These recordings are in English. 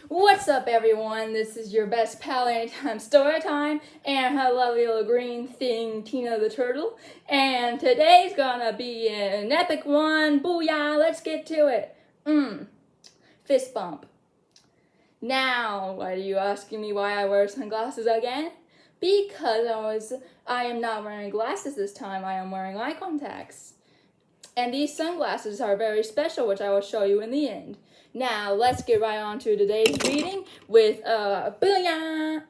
What's up, everyone? This is your best pal anytime story time, and her lovely little green thing, Tina the Turtle. And today's gonna be an epic one. Booyah! Let's get to it. Fist bump. Now, why are you asking me why I wear sunglasses again? Because I am not wearing glasses this time. I am wearing eye contacts. And these sunglasses are very special, which I will show you in the end. Now, let's get right on to today's reading with Booyah!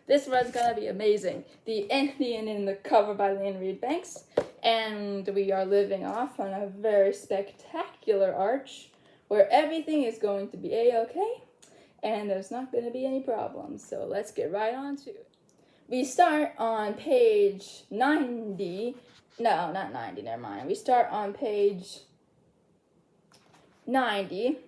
This one's gonna be amazing. The Indian in the cover by Lynn Reed Banks. And we are living off on a very spectacular arch where everything is going to be a-okay and there's not going to be any problems. So let's get right on to it. We start on page 90. No, not 90, never mind. We start on page 90.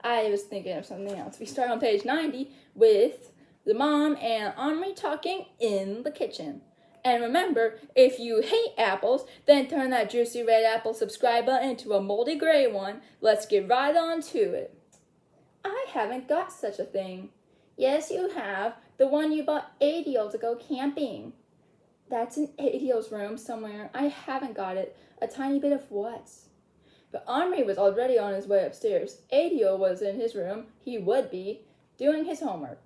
I was thinking of something else. We start on page 90 with the mom and Omri talking in the kitchen. And remember, if you hate apples, then turn that juicy red apple subscribe button into a moldy gray one. Let's get right on to it. I haven't got such a thing. Yes, you have. The one you bought Adil to go camping. That's in Adil's room somewhere. I haven't got it. A tiny bit of what? But Omri was already on his way upstairs. Adil was in his room. He would be doing his homework.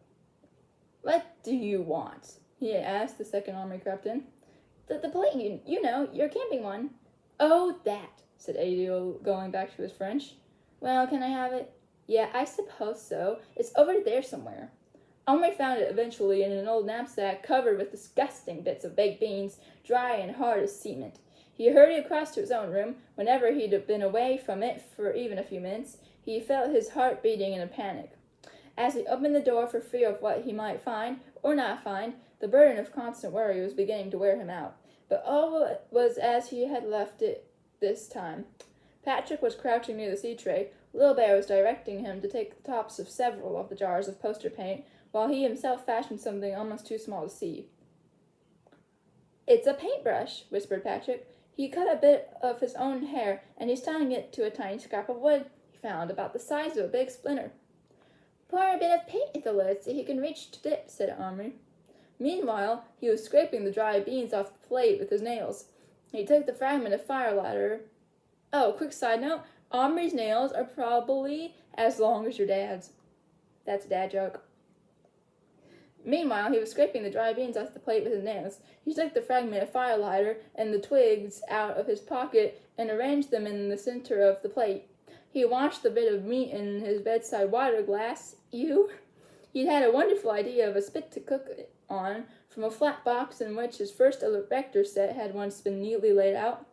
What do you want? He asked the second Omri crept in. The plate, you know, your camping one. Oh, that, said Adil, going back to his French. Well, can I have it? Yeah, I suppose so. It's over there somewhere. Omri found it eventually in an old knapsack covered with disgusting bits of baked beans, dry and hard as cement. He hurried across to his own room. Whenever he'd been away from it for even a few minutes, he felt his heart beating in a panic. As he opened the door for fear of what he might find, or not find, the burden of constant worry was beginning to wear him out. But all was as he had left it this time. Patrick was crouching near the sea tray. Little Bear was directing him to take the tops of several of the jars of poster paint, while he himself fashioned something almost too small to see. It's a paintbrush, whispered Patrick. He cut a bit of his own hair, and he's tying it to a tiny scrap of wood he found, about the size of a big splinter. Pour a bit of paint into the lid so he can reach to dip, said Omri. Meanwhile, he was scraping the dry beans off the plate with his nails. He took the fragment of fire lighter. Oh, quick side note, Omri's nails are probably as long as your dad's. That's a dad joke. Meanwhile, he was scraping the dry beans off the plate with his nails. He took the fragment of fire lighter and the twigs out of his pocket and arranged them in the center of the plate. He washed the bit of meat in his bedside water glass. He'd had a wonderful idea of a spit to cook on from a flat box in which his first erector set had once been neatly laid out,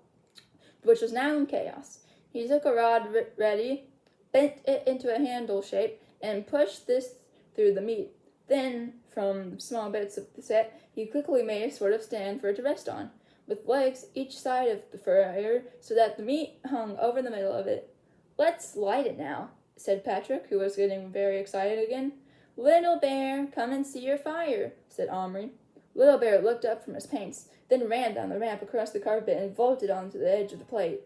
which was now in chaos. He took a rod ready, bent it into a handle shape, and pushed this through the meat. Then, from small bits of the set, he quickly made a sort of stand for it to rest on, with legs each side of the fire so that the meat hung over the middle of it. Let's light it now, said Patrick, who was getting very excited again. Little Bear, come and see your fire, said Omri. Little Bear looked up from his paints, then ran down the ramp across the carpet and vaulted onto the edge of the plate.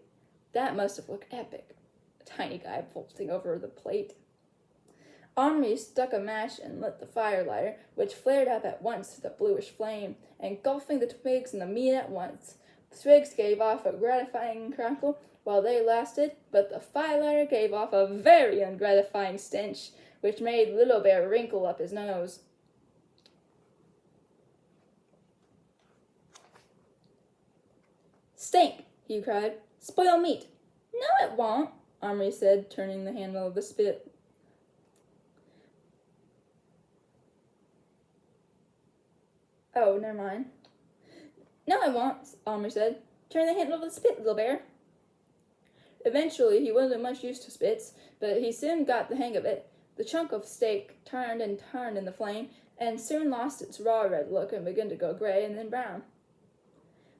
That must have looked epic, a tiny guy vaulting over the plate. Omri struck a match and lit the fire lighter, which flared up at once with a bluish flame, engulfing the twigs and the meat at once. The twigs gave off a gratifying crackle while they lasted, but the fire lighter gave off a very ungratifying stench, which made Little Bear wrinkle up his nose. Stink, he cried. Spoil meat. No, it won't, Omri said, turning the handle of the spit. Oh, never mind. No, I won't, Omri said. Turn the handle of the spit, Little Bear. Eventually, he wasn't much used to spits, but he soon got the hang of it. The chunk of steak turned and turned in the flame, and soon lost its raw red look and began to go gray and then brown.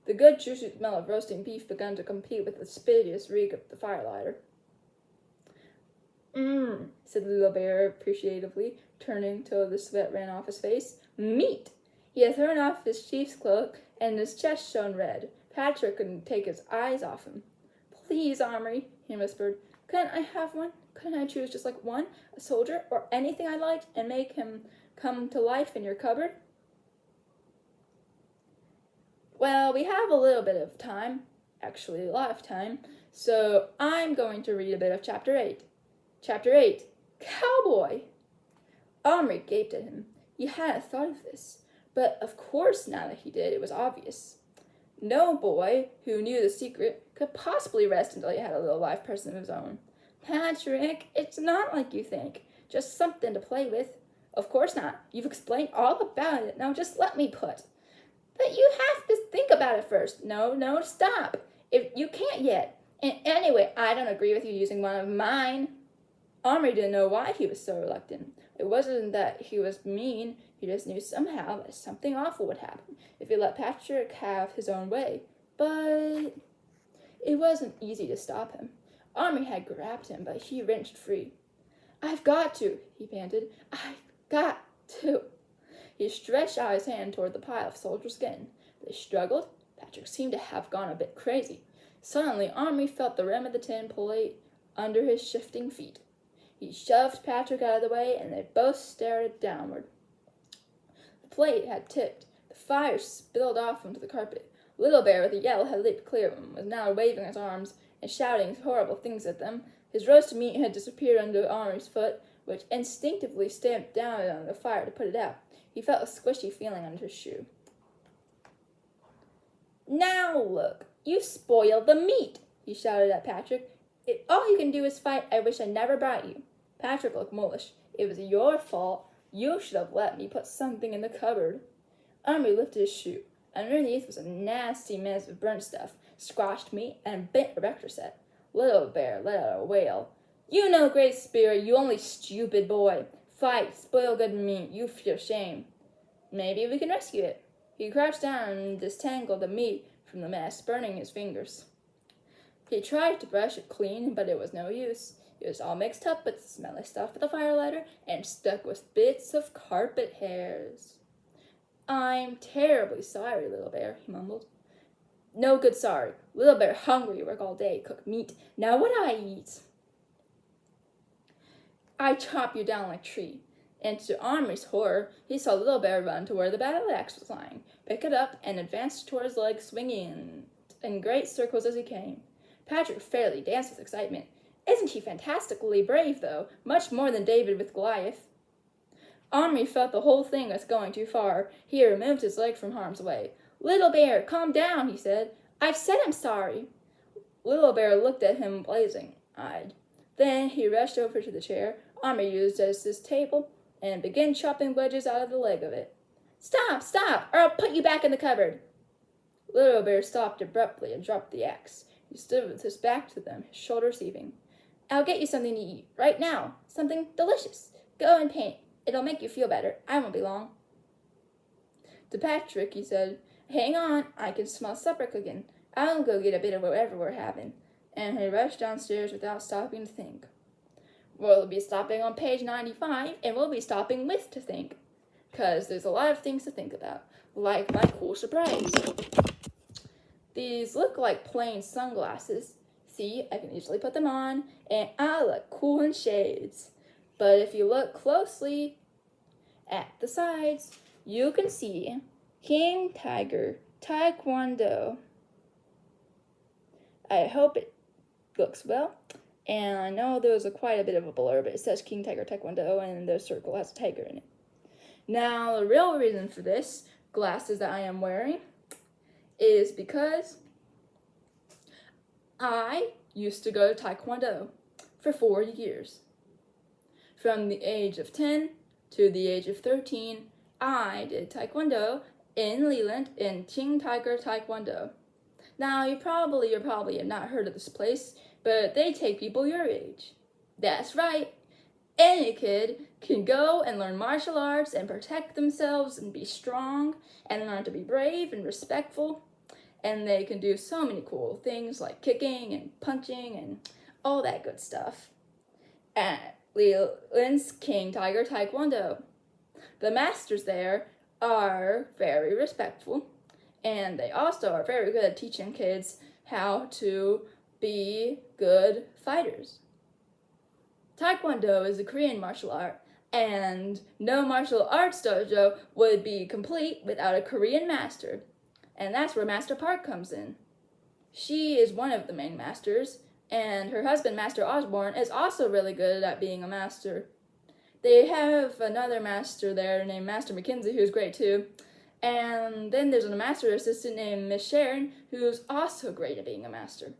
The good juicy smell of roasting beef began to compete with the spittiest reek of the firelighter. Said Little Bear appreciatively, turning till the sweat ran off his face. Meat! He had thrown off his chief's cloak, and his chest shone red. Patrick couldn't take his eyes off him. Please, Omri, he whispered. Couldn't I have one? Couldn't I choose just like one, a soldier, or anything I liked, and make him come to life in your cupboard? Well, we have a little bit of time, actually a lot of time, so I'm going to read a bit of Chapter 8. Chapter 8, Cowboy! Omri gaped at him. He hadn't thought of this, but of course now that he did, it was obvious. No boy who knew the secret could possibly rest until he had a little live person of his own. Patrick, it's not like you think. Just something to play with. Of course not. You've explained all about it. Now just let me put. But you have to think about it first. No, stop. If you can't yet. And anyway, I don't agree with you using one of mine. Omri didn't know why he was so reluctant. It wasn't that he was mean. He just knew somehow that something awful would happen if he let Patrick have his own way. But it wasn't easy to stop him. Omri had grabbed him, but he wrenched free. I've got to, he panted. I've got to. He stretched out his hand toward the pile of soldier skin. They struggled. Patrick seemed to have gone a bit crazy. Suddenly, Omri felt the rim of the tin plate under his shifting feet. He shoved Patrick out of the way, and they both stared downward. The plate had tipped. The fire spilled off onto the carpet. Little Bear, with a yell, had leaped clear of him, was now waving his arms and shouting horrible things at them. His roasted meat had disappeared under Omri's foot, which instinctively stamped down on the fire to put it out. He felt a squishy feeling under his shoe. Now look, you spoiled the meat, he shouted at Patrick. If all you can do is fight, I wish I never brought you. Patrick looked mulish. It was your fault. You should have let me put something in the cupboard. Omri lifted his shoe. Underneath was a nasty mess of burnt stuff, squashed meat, and a bent erector set. Little Bear let out a wail. You know great spirit, you only stupid boy. Fight, spoil good meat, you feel shame. Maybe we can rescue it. He crouched down and disentangled the meat from the mess, burning his fingers. He tried to brush it clean, but it was no use. It was all mixed up with the smelly stuff of the firelighter and stuck with bits of carpet hairs. I'm terribly sorry, Little Bear, he mumbled. No good sorry. Little Bear hungry, work all day, cook meat. Now what I eat? I chop you down like tree. And to Omri's horror, he saw Little Bear run to where the battle axe was lying, pick it up, and advance toward his legs, swinging in great circles as he came. Patrick fairly danced with excitement. Isn't he fantastically brave, though? Much more than David with Goliath. Omri felt the whole thing was going too far. He removed his leg from harm's way. Little Bear, calm down, he said. I've said I'm sorry. Little Bear looked at him blazing-eyed. Then he rushed over to the chair Omri used as his table and began chopping wedges out of the leg of it. Stop, or I'll put you back in the cupboard. Little Bear stopped abruptly and dropped the axe. He stood with his back to them, his shoulders heaving. I'll get you something to eat, right now. Something delicious. Go and paint. It'll make you feel better. I won't be long. To Patrick, he said, Hang on, I can smell supper cooking. I'll go get a bit of whatever we're having. And he rushed downstairs without stopping to think. We'll be stopping on page 95, and we'll be stopping with to think. 'Cause there's a lot of things to think about, like my cool surprise. These look like plain sunglasses. See, I can easily put them on, and I look cool in shades. But if you look closely at the sides, you can see King Tiger Taekwondo. I hope it looks well. And I know there's quite a bit of a blur, but it says King Tiger Taekwondo, and the circle has a tiger in it. Now, the real reason for this glasses that I am wearing is because I used to go to Taekwondo for 4 years. From the age of 10 to the age of 13, I did Taekwondo in Leland in King Tiger Taekwondo. Now, you probably have not heard of this place, but they take people your age. That's right. Any kid can go and learn martial arts and protect themselves and be strong and learn to be brave and respectful. And they can do so many cool things like kicking and punching and all that good stuff at Leland's King Tiger Taekwondo. The masters there are very respectful, and they also are very good at teaching kids how to be good fighters. Taekwondo is a Korean martial art, and no martial arts dojo would be complete without a Korean master. And that's where Master Park comes in. She is one of the main masters, and her husband, Master Osborne, is also really good at being a master. They have another master there named Master McKinsey, who's great too. And then there's a master assistant named Miss Sharon, who's also great at being a master.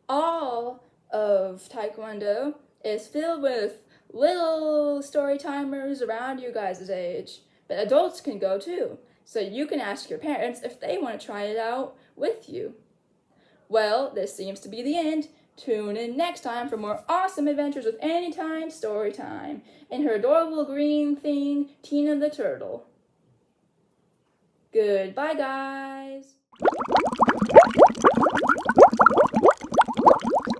All of Taekwondo is filled with little story timers around you guys' age, but adults can go too. So you can ask your parents if they want to try it out with you. Well, this seems to be the end. Tune in next time for more awesome adventures with Anytime Storytime and her adorable green thing, Tina the Turtle. Goodbye, guys.